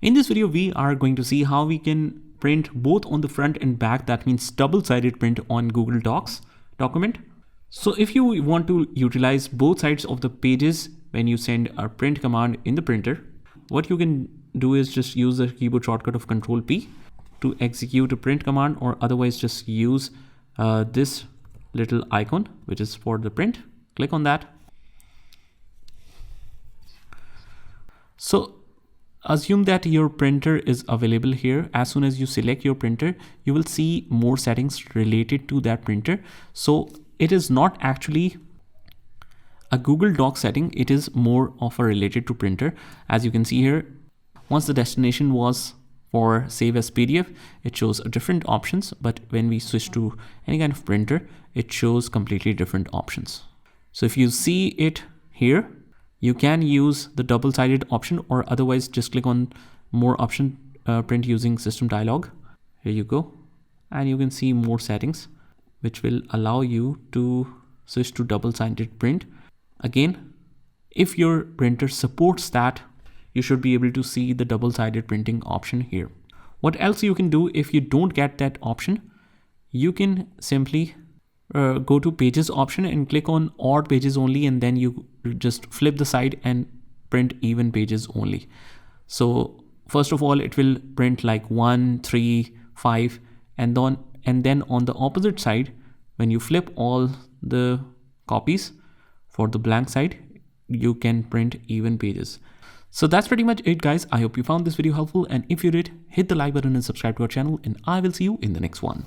In this video, we are going to see how we can print both on the front and back. That means double-sided print on Google Docs document. So if you want to utilize both sides of the pages when you send a print command in the printer, what you can do is just use the keyboard shortcut of Control P to execute a print command, or otherwise just use this little icon, which is for the print. Click on that. So assume that your printer is available here. As soon as you select your printer, you will see more settings related to that printer. So it is not actually a Google Doc setting, it is more of a related to printer. As you can see here, once the destination was for save as PDF, it shows different options, but when we switch to any kind of printer, it shows completely different options. So if you see it here, you can use the double-sided option, or otherwise just click on more option, print using system dialog. Here you go, and you can see more settings which will allow you to switch to double-sided print. Again, if your printer supports that, you should be able to see the double-sided printing option here. What else you can do if you don't get that option? You can simply go to pages option and click on odd pages only, and then you just flip the side and print even pages only. So first of all, it will print like 1, 3, 5, and then on the opposite side, when you flip all the copies for the blank side, you can print even pages. So that's pretty much it, guys. I hope you found this video helpful, and if you did, hit the like button and subscribe to our channel, and I will see you in the next one.